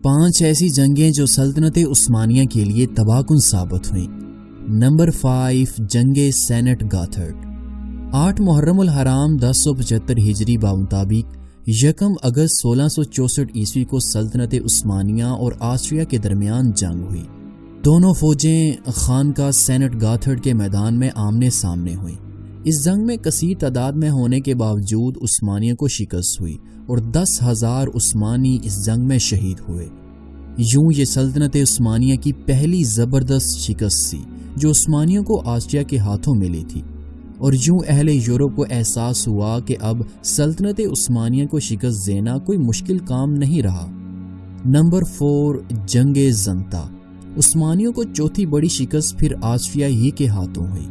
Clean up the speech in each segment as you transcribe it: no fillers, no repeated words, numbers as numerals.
5 ایسی جنگیں جو سلطنت عثمانیہ کے لیے تباہ کن ثابت ہوئیں۔ نمبر 5، جنگ سینٹ گاتھرڈ۔ 8 محرم الحرام 1075 ہجری بمطابق 1 اگست 1664 عیسوی کو سلطنت عثمانیہ اور آسٹریا کے درمیان جنگ ہوئی۔ دونوں فوجیں خانقاہ سینٹ گاتھرڈ کے میدان میں آمنے سامنے ہوئیں۔ اس جنگ میں کثیر تعداد میں ہونے کے باوجود عثمانیوں کو شکست ہوئی اور 10,000 عثمانی اس جنگ میں شہید ہوئے۔ یوں یہ سلطنت عثمانیہ کی پہلی زبردست شکست تھی جو عثمانیوں کو آسٹریا کے ہاتھوں ملی تھی، اور یوں اہل یورپ کو احساس ہوا کہ اب سلطنت عثمانیہ کو شکست دینا کوئی مشکل کام نہیں رہا۔ نمبر 4، جنگ زنتا۔ عثمانیوں کو چوتھی بڑی شکست پھر آسٹریا ہی کے ہاتھوں ہوئی۔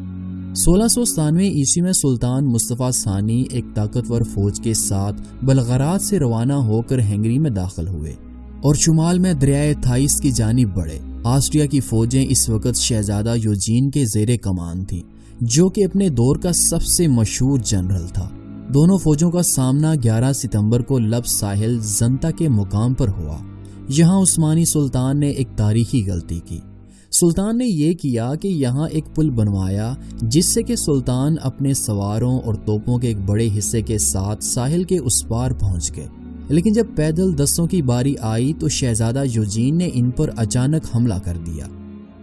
1697 عیسوی میں سلطان مصطفیٰ ثانی ایک طاقتور فوج کے ساتھ بلغراد سے روانہ ہو کر ہنگری میں داخل ہوئے اور شمال میں دریائے تھائس کی جانب بڑھے۔ آسٹریا کی فوجیں اس وقت شہزادہ یوجین کے زیر کمان تھیں، جو کہ اپنے دور کا سب سے مشہور جنرل تھا۔ دونوں فوجوں کا سامنا 11 ستمبر کو لب ساحل زنتا کے مقام پر ہوا۔ یہاں عثمانی سلطان نے ایک تاریخی غلطی کی۔ سلطان نے یہ کیا کہ یہاں ایک پل بنوایا جس سے کہ سلطان اپنے سواروں اور توپوں کے ایک بڑے حصے کے ساتھ ساحل کے اس پار پہنچ گئے، لیکن جب پیدل دستوں کی باری آئی تو شہزادہ یوجین نے ان پر اچانک حملہ کر دیا۔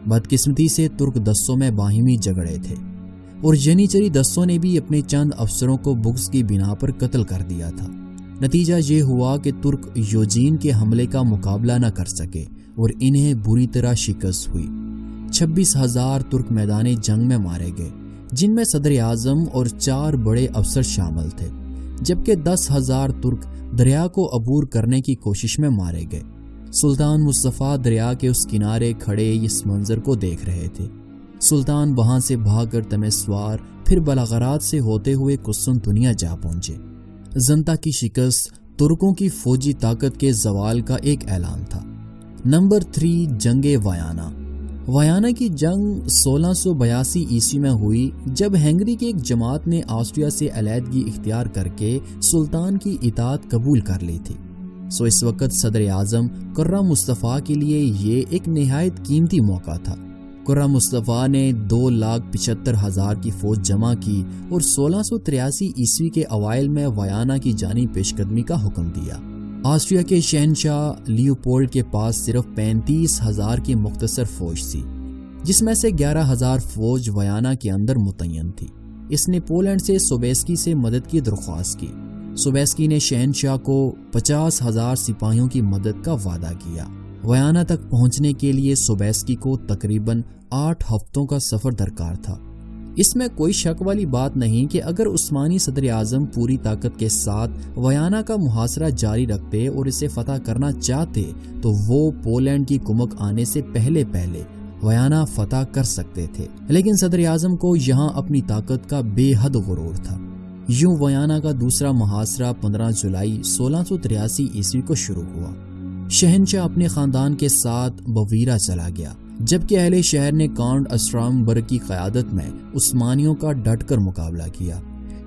بدقسمتی سے ترک دستوں میں باہمی جھگڑے تھے اور ینیچری دستوں نے بھی اپنے چند افسروں کو بغض کی بنا پر قتل کر دیا تھا۔ نتیجہ یہ ہوا کہ ترک یوجین کے حملے کا مقابلہ نہ کر سکے اور انہیں بری طرح شکست ہوئی۔ 26,000 ترک میدان جنگ میں مارے گئے، جن میں صدر اعظم اور 4 بڑے افسر شامل تھے، جبکہ 10,000 ترک دریا کو عبور کرنے کی کوشش میں مارے گئے۔ سلطان مصطفیٰ دریا کے اس کنارے کھڑے اس منظر کو دیکھ رہے تھے۔ سلطان وہاں سے بھاگ کر تمیسوار پھر بلغراد سے ہوتے ہوئے قسطنطنیہ جا پہنچے۔ زنتا کی شکست ترکوں کی فوجی طاقت کے زوال کا ایک اعلان تھا۔ نمبر 3، جنگ ویانا۔ ویانا کی جنگ 1682 عیسوی میں ہوئی جب ہنگری کی ایک جماعت نے آسٹریا سے علیحدگی اختیار کر کے سلطان کی اطاعت قبول کر لی تھی۔ اس وقت صدر اعظم قرہ مصطفیٰ کے لیے یہ ایک نہایت قیمتی موقع تھا۔ قرہ مصطفیٰ نے 2,75,000 کی فوج جمع کی اور 1683 عیسوی کے اوائل میں ویانا کی جانب پیش قدمی کا حکم دیا۔ آسٹریا کے شہنشاہ لیوپولڈ کے پاس صرف 35,000 کی مختصر فوج تھی، جس میں سے 11,000 فوج ویانا کے اندر متعین تھی۔ اس نے پولینڈ سے سوبیسکی سے مدد کی درخواست کی۔ سوبیسکی نے شہنشاہ کو 50,000 سپاہیوں کی مدد کا وعدہ کیا۔ ویانا تک پہنچنے کے لیے سوبیسکی کو تقریباً 8 ہفتوں کا سفر درکار تھا۔ اس میں کوئی شک والی بات نہیں کہ اگر عثمانی صدر اعظم پوری طاقت کے ساتھ ویانا کا محاصرہ جاری رکھتے اور اسے فتح کرنا چاہتے تو وہ پولینڈ کی کمک آنے سے پہلے ویانا فتح کر سکتے تھے، لیکن صدر اعظم کو یہاں اپنی طاقت کا بے حد غرور تھا۔ یوں ویانا کا دوسرا محاصرہ 15 جولائی 1683 عیسوی کو شروع ہوا۔ شہنشاہ اپنے خاندان کے ساتھ بویرا چلا گیا، جبکہ اہل شہر نے کانٹ اسٹرامبرگ کی قیادت میں عثمانیوں کا ڈٹ کر مقابلہ کیا۔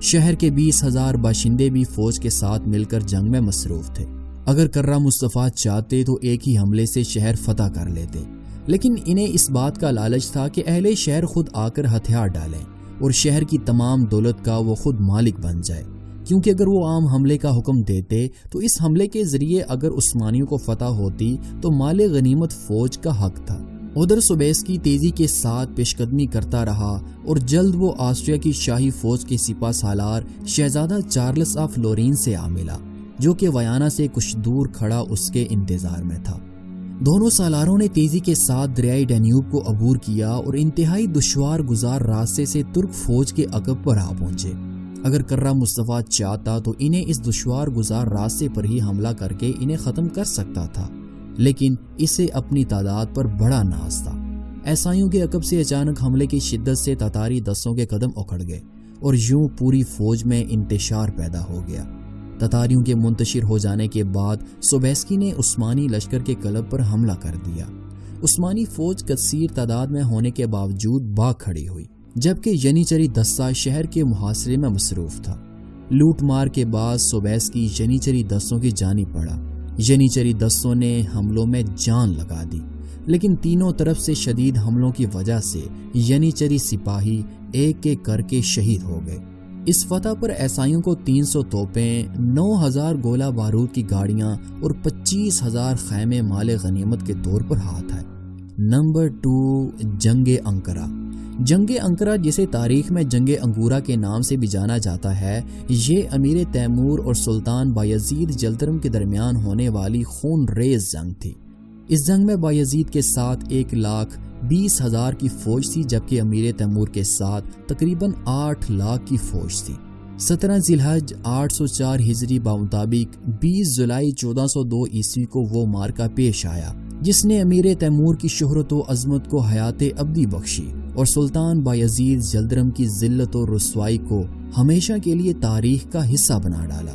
شہر کے 20,000 باشندے بھی فوج کے ساتھ مل کر جنگ میں مصروف تھے۔ اگر قرہ مصطفیٰ چاہتے تو ایک ہی حملے سے شہر فتح کر لیتے، لیکن انہیں اس بات کا لالچ تھا کہ اہل شہر خود آ کر ہتھیار ڈالیں اور شہر کی تمام دولت کا وہ خود مالک بن جائے، کیونکہ اگر وہ عام حملے کا حکم دیتے تو اس حملے کے ذریعے اگر عثمانیوں کو فتح ہوتی تو مال غنیمت فوج کا حق تھا۔ ادھر سوبیسکی تیزی کے ساتھ پیش قدمی کرتا رہا اور جلد وہ آسٹریا کی شاہی فوج کے سپہ سالار شہزادہ چارلس آف لورین سے آ ملا، جو کہ ویانا سے کچھ دور کھڑا اس کے انتظار میں تھا۔ دونوں سالاروں نے تیزی کے ساتھ دریائے ڈینیوب کو عبور کیا اور انتہائی دشوار گزار راستے سے ترک فوج کے عقب پر آ پہنچے۔ اگر قرہ مصطفیٰ چاہتا تو انہیں اس دشوار گزار راستے پر ہی حملہ کر کے انہیں ختم کر سکتا تھا، لیکن اسے اپنی تعداد پر بڑا ناز تھا۔ عیسائیوں کے عقب سے اچانک حملے کی شدت سے تاتاری دستوں کے قدم اکھڑ گئے اور یوں پوری فوج میں انتشار پیدا ہو گیا۔ تاتاریوں کے منتشر ہو جانے کے بعد سوبیسکی نے عثمانی لشکر کے قلب پر حملہ کر دیا۔ عثمانی فوج کثیر تعداد میں ہونے کے باوجود بھاگ کھڑی ہوئی، جبکہ ینیچری دستہ شہر کے محاصرے میں مصروف تھا۔ لوٹ مار کے بعد سوبیسکی ینیچری دستوں کی جانب بڑھا، ینیچری دستوں نے حملوں میں جان لگا دی، لیکن تینوں طرف سے شدید حملوں کی وجہ سے ینیچری سپاہی ایک ایک کر کے شہید ہو گئے۔ اس فتح پر عیسائیوں کو 300 توپیں، 9000 گولہ بارود کی گاڑیاں اور 25,000 خیمے مال غنیمت کے طور پر ہاتھ آئے۔ نمبر 2، جنگ انقرہ۔ جنگ انقرہ، جسے تاریخ میں جنگ انگورہ کے نام سے بھی جانا جاتا ہے، یہ امیر تیمور اور سلطان بایزید جلدرم کے درمیان ہونے والی خون ریز جنگ تھی۔ اس جنگ میں بایزید کے ساتھ 1,20,000 کی فوج تھی، جبکہ امیر تیمور کے ساتھ تقریباً 8 لاکھ کی فوج تھی۔ 17 ذی الحج 804 ہجری بمطابق 20 جولائی 1402 عیسوی کو وہ مارکا پیش آیا جس نے امیر تیمور کی شہرت و عظمت کو حیات ابدی بخشی اور سلطان بایزید جلدرم کی ذلت و رسوائی کو ہمیشہ کے لیے تاریخ کا حصہ بنا ڈالا۔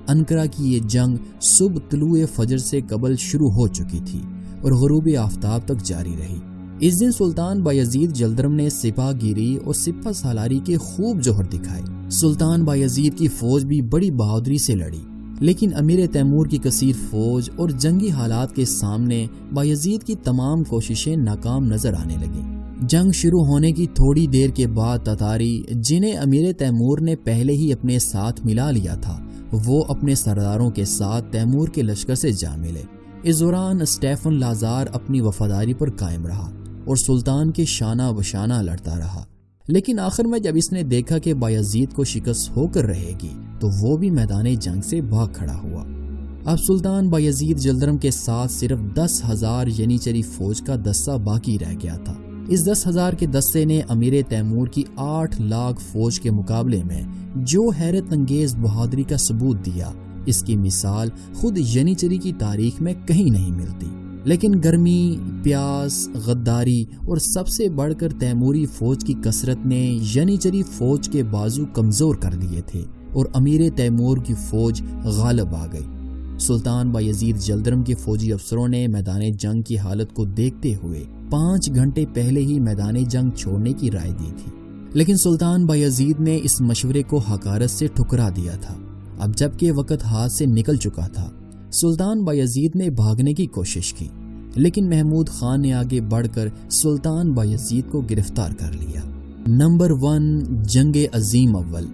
انقرہ کی یہ جنگ صبح طلوع فجر سے قبل شروع ہو چکی تھی اور غروب آفتاب تک جاری رہی۔ اس دن سلطان بایزید جلدرم نے سپاہ گیری اور سپہ سالاری کے خوب جوہر دکھائے۔ سلطان بایزید کی فوج بھی بڑی بہادری سے لڑی، لیکن امیر تیمور کی کثیر فوج اور جنگی حالات کے سامنے بایزید کی تمام کوششیں ناکام نظر آنے لگیں۔ جنگ شروع ہونے کی تھوڑی دیر کے بعد تتاری، جنہیں امیر تیمور نے پہلے ہی اپنے ساتھ ملا لیا تھا، وہ اپنے سرداروں کے ساتھ تیمور کے لشکر سے جا ملے۔ اس دوران اسٹیفن لازار اپنی وفاداری پر قائم رہا اور سلطان کے شانہ بشانہ لڑتا رہا، لیکن آخر میں جب اس نے دیکھا کہ بایزید کو شکست ہو کر رہے گی تو وہ بھی میدان جنگ سے بھاگ کھڑا ہوا۔ اب سلطان بایزید جلدرم کے ساتھ صرف 10,000 ینیچری فوج کا دستہ باقی رہ گیا تھا۔ اس 10,000 کے دستے نے امیر تیمور کی 8 لاکھ فوج کے مقابلے میں جو حیرت انگیز بہادری کا ثبوت دیا، اس کی مثال خود ینیچری کی تاریخ میں کہیں نہیں ملتی۔ لیکن گرمی، پیاس، غداری اور سب سے بڑھ کر تیموری فوج کی کثرت نے ینیچری فوج کے بازو کمزور کر دیے تھے اور امیر تیمور کی فوج غالب آ گئی۔ سلطان بایزید جلدرم کے فوجی افسروں نے میدان جنگ کی حالت کو دیکھتے ہوئے 5 گھنٹے پہلے ہی میدان جنگ چھوڑنے کی رائے دی تھی، لیکن سلطان بایزید نے اس مشورے کو حقارت سے ٹھکرا دیا تھا۔ اب جب کہ وقت ہاتھ سے نکل چکا تھا، سلطان بایزید نے بھاگنے کی کوشش کی، لیکن محمود خان نے آگے بڑھ کر سلطان بایزید کو گرفتار کر لیا۔ نمبر 1، جنگ عظیم اول۔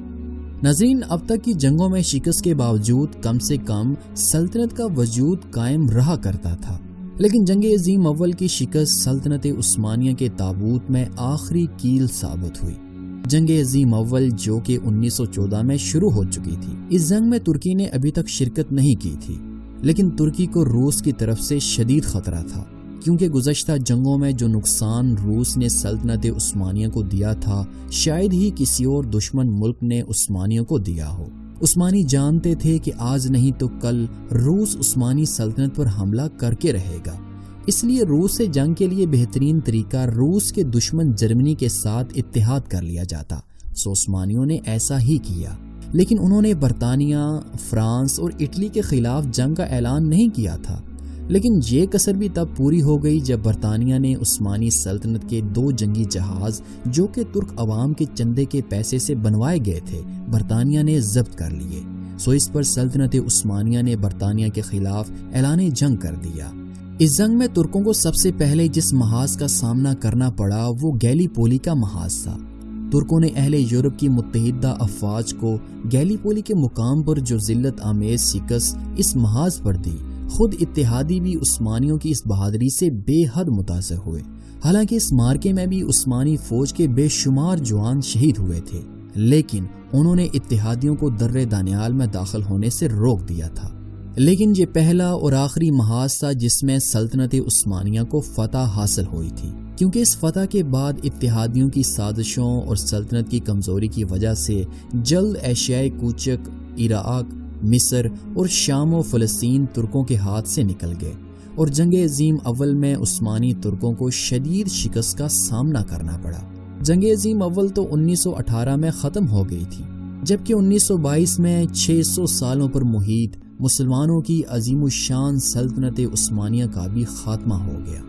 ناظرین، اب تک کی جنگوں میں شکست کے باوجود کم سے کم سلطنت کا وجود قائم رہا کرتا تھا، لیکن جنگ عظیم اول کی شکست سلطنت عثمانیہ کے تابوت میں آخری کیل ثابت ہوئی۔ جنگ عظیم اول جو کہ 1914 میں شروع ہو چکی تھی، اس جنگ میں ترکی نے ابھی تک شرکت نہیں کی تھی، لیکن ترکی کو روس کی طرف سے شدید خطرہ تھا، کیونکہ گزشتہ جنگوں میں جو نقصان روس نے سلطنت عثمانیہ کو دیا تھا، شاید ہی کسی اور دشمن ملک نے عثمانیوں کو دیا ہو۔ عثمانی جانتے تھے کہ آج نہیں تو کل روس عثمانی سلطنت پر حملہ کر کے رہے گا، اس لیے روس سے جنگ کے لیے بہترین طریقہ روس کے دشمن جرمنی کے ساتھ اتحاد کر لیا جاتا۔ سو عثمانیوں نے ایسا ہی کیا، لیکن انہوں نے برطانیہ، فرانس اور اٹلی کے خلاف جنگ کا اعلان نہیں کیا تھا۔ لیکن یہ کسر بھی تب پوری ہو گئی جب برطانیہ نے عثمانی سلطنت کے 2 جنگی جہاز جو کہ ترک عوام کے چندے کے پیسے سے بنوائے گئے تھے، برطانیہ نے ضبط کر لیے۔ سو اس پر سلطنت عثمانیہ نے برطانیہ کے خلاف اعلان جنگ کر دیا۔ اس جنگ میں ترکوں کو سب سے پہلے جس محاذ کا سامنا کرنا پڑا وہ گیلی پولی کا محاذ تھا۔ ترکوں نے اہل یورپ کی متحدہ افواج کو گیلی پولی کے مقام پر جو ذلت آمیز شکست اس محاذ پر دی، خود اتحادی بھی عثمانیوں کی اس بہادری سے بے حد متاثر ہوئے۔ حالانکہ اس مارکے میں بھی عثمانی فوج کے بے شمار جوان شہید ہوئے تھے، لیکن انہوں نے اتحادیوں کو در دانیال میں داخل ہونے سے روک دیا تھا۔ لیکن یہ پہلا اور آخری محاذ تھا جس میں سلطنت عثمانیہ کو فتح حاصل ہوئی تھی، کیونکہ اس فتح کے بعد اتحادیوں کی سازشوں اور سلطنت کی کمزوری کی وجہ سے جلد ایشیائے کوچک، عراق، مصر اور شام و فلسطین ترکوں کے ہاتھ سے نکل گئے، اور جنگ عظیم اول میں عثمانی ترکوں کو شدید شکست کا سامنا کرنا پڑا۔ جنگ عظیم اول تو 1918 میں ختم ہو گئی تھی، جبکہ 1922 میں 600 سالوں پر محیط مسلمانوں کی عظیم الشان سلطنت عثمانیہ کا بھی خاتمہ ہو گیا۔